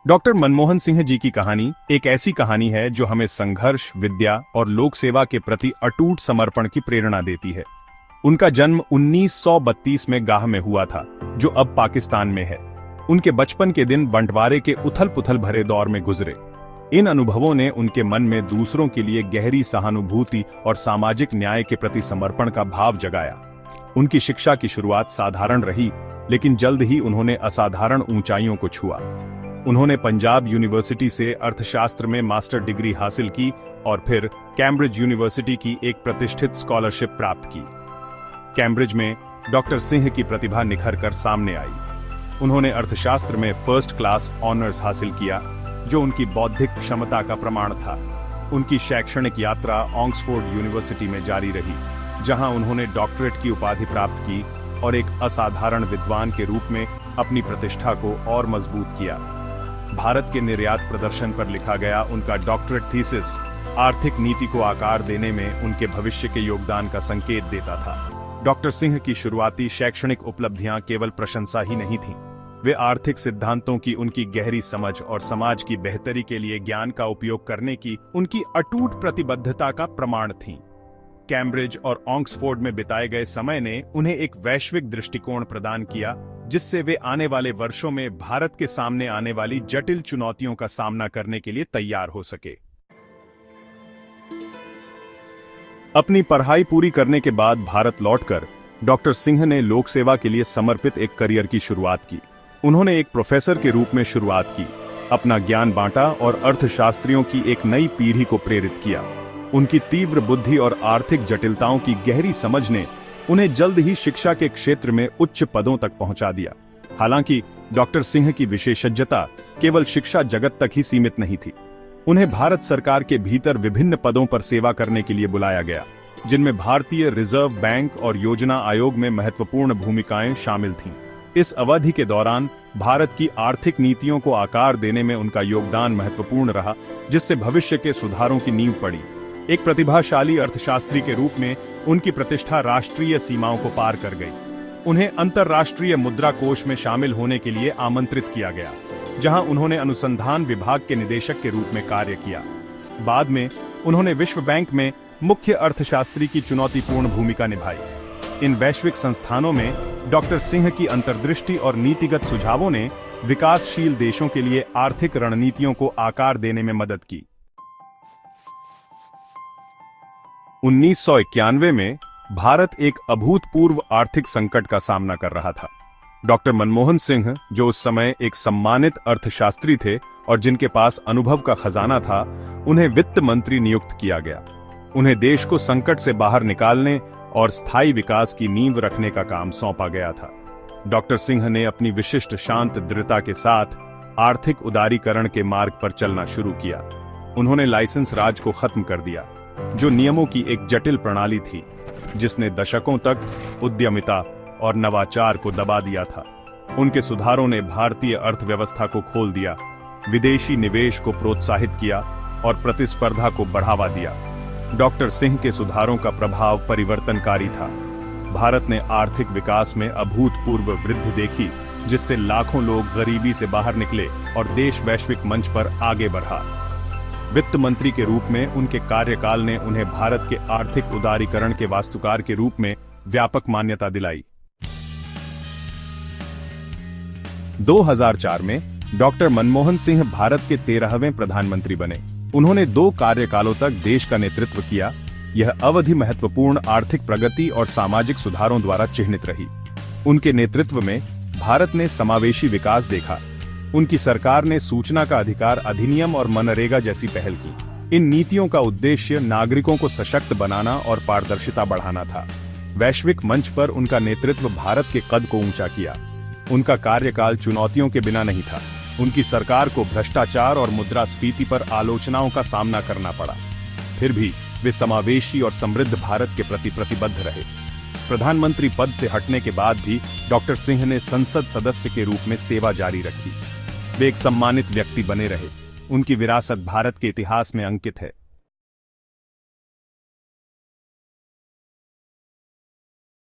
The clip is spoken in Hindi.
डॉक्टर मनमोहन सिंह जी की कहानी एक ऐसी कहानी है जो हमें संघर्ष, विद्या और लोक सेवा के प्रति अटूट समर्पण की प्रेरणा देती है। उनका जन्म 1932 में गाह में हुआ था, जो अब पाकिस्तान में है। उनके बचपन के दिन बंटवारे के उथल-पुथल भरे दौर में गुजरे। इन अनुभवों ने उनके मन में दूसरों के लिए गहरी सहानुभूति और सामाजिक न्याय के प्रति समर्पण का भाव जगाया। उनकी शिक्षा की शुरुआत साधारण रही, लेकिन जल्द ही उन्होंने असाधारण ऊंचाइयों को छुआ। उन्होंने पंजाब यूनिवर्सिटी से अर्थशास्त्र में मास्टर डिग्री हासिल की और फिर कैम्ब्रिज यूनिवर्सिटी की एक प्रतिष्ठित स्कॉलरशिप प्राप्त की। कैम्ब्रिज में डॉक्टर सिंह की प्रतिभा निखर कर सामने आई। उन्होंने अर्थशास्त्र में फर्स्ट क्लास ऑनर्स हासिल किया, जो उनकी बौद्धिक क्षमता का प्रमाण था। उनकी शैक्षणिक यात्रा ऑक्सफोर्ड यूनिवर्सिटी में जारी रही, जहां उन्होंने डॉक्टरेट की उपाधि प्राप्त की और एक असाधारण विद्वान के रूप में अपनी प्रतिष्ठा को और मजबूत किया। भारत के निर्यात प्रदर्शन पर लिखा गया उनका डॉक्टरेट थीसिस आर्थिक नीति को आकार देने में उनके भविष्य के योगदान का संकेत देता था। डॉक्टर सिंह की शुरुआती शैक्षणिक उपलब्धियां केवल प्रशंसा ही नहीं थीं, वे आर्थिक सिद्धांतों की उनकी गहरी समझ और समाज की बेहतरी के लिए ज्ञान का उपयोग करने की उनकी अटूट प्रतिबद्धता का प्रमाण थीं। कैम्ब्रिज और ऑक्सफोर्ड में बिताए गए समय ने उन्हें एक वैश्विक दृष्टिकोण प्रदान किया, जिससे वे आने वाले वर्षों में भारत के सामने आने वाली जटिल चुनौतियों का सामना करने के लिए तैयार हो सके। अपनी पढ़ाई पूरी करने के बाद भारत लौटकर डॉक्टर सिंह ने लोक सेवा के लिए समर्पित एक करियर की शुरुआत की। उन्होंने एक प्रोफेसर के रूप में शुरुआत की, अपना ज्ञान बांटा और अर्थशास्त्रियों की एक नई पीढ़ी को प्रेरित किया। उनकी तीव्र बुद्धि और आर्थिक जटिलताओं की गहरी समझ ने उन्हें जल्द ही शिक्षा के क्षेत्र में उच्च पदों तक पहुंचा दिया। हालांकि डॉक्टर सिंह की विशेषज्ञता केवल शिक्षा जगत तक ही सीमित नहीं थी। उन्हें भारत सरकार के भीतर विभिन्न पदों पर सेवा करने के लिए बुलाया गया, जिनमें भारतीय रिजर्व बैंक और योजना आयोग में महत्वपूर्ण भूमिकाएं शामिल थीं। इस अवधि के दौरान भारत की आर्थिक नीतियों को आकार देने में उनका योगदान महत्वपूर्ण रहा, जिससे भविष्य के सुधारों की नींव पड़ी। एक प्रतिभाशाली अर्थशास्त्री के रूप में उनकी प्रतिष्ठा राष्ट्रीय सीमाओं को पार कर गई। उन्हें अंतर्राष्ट्रीय मुद्रा कोष में शामिल होने के लिए आमंत्रित किया गया, जहां उन्होंने अनुसंधान विभाग के निदेशक के रूप में कार्य किया। बाद में उन्होंने विश्व बैंक में मुख्य अर्थशास्त्री की चुनौतीपूर्ण भूमिका निभाई। इन वैश्विक संस्थानों में डॉक्टर सिंह की अंतर्दृष्टि और नीतिगत सुझावों ने विकासशील देशों के लिए आर्थिक रणनीतियों को आकार देने में मदद की। 1991 में भारत एक अभूतपूर्व आर्थिक संकट का सामना कर रहा था। डॉक्टर मनमोहन सिंह, जो उस समय एक सम्मानित अर्थशास्त्री थे और जिनके पास अनुभव का खजाना था, उन्हें वित्त मंत्री नियुक्त किया गया। उन्हें देश को संकट से बाहर निकालने और स्थायी विकास की नींव रखने का काम सौंपा गया था। डॉक्टर सिंह ने अपनी विशिष्ट शांत दृढ़ता के साथ आर्थिक उदारीकरण के मार्ग पर चलना शुरू किया। उन्होंने लाइसेंस राज को खत्म कर दिया, जो नियमों की एक जटिल प्रणाली थी, जिसने दशकों तक उद्यमिता और नवाचार को दबा दिया था। उनके सुधारों ने भारतीय अर्थव्यवस्था को खोल दिया, विदेशी निवेश को प्रोत्साहित किया और प्रतिस्पर्धा को बढ़ावा दिया। डॉक्टर सिंह के सुधारों का प्रभाव परिवर्तनकारी था। भारत ने आर्थिक विकास में अभूतपूर्व वृद्धि देखी, जिससे लाखों लोग गरीबी से बाहर निकले और देश वैश्विक मंच पर आगे बढ़ा। वित्त मंत्री के रूप में उनके कार्यकाल ने उन्हें भारत के आर्थिक उदारीकरण के वास्तुकार के रूप में व्यापक मान्यता दिलाई। 2004 में डॉक्टर मनमोहन सिंह भारत के 13वें प्रधानमंत्री बने। उन्होंने 2 कार्यकालों तक देश का नेतृत्व किया। यह अवधि महत्वपूर्ण आर्थिक प्रगति और सामाजिक सुधारों द्वारा चिह्नित रही। उनके नेतृत्व में भारत ने समावेशी विकास देखा। उनकी सरकार ने सूचना का अधिकार अधिनियम और मनरेगा जैसी पहल की। इन नीतियों का उद्देश्य नागरिकों को सशक्त बनाना और पारदर्शिता बढ़ाना था। वैश्विक मंच पर उनका नेतृत्व भारत के कद को ऊंचा किया। उनका कार्यकाल चुनौतियों के बिना नहीं था। उनकी सरकार को भ्रष्टाचार और मुद्रास्फीति पर आलोचनाओं का सामना करना पड़ा। फिर भी वे समावेशी और समृद्ध भारत के प्रति प्रतिबद्ध रहे। प्रधानमंत्री पद से हटने के बाद भी डॉक्टर सिंह ने संसद सदस्य के रूप में सेवा जारी रखी। वे एक सम्मानित व्यक्ति बने रहे। उनकी विरासत भारत के इतिहास में अंकित है।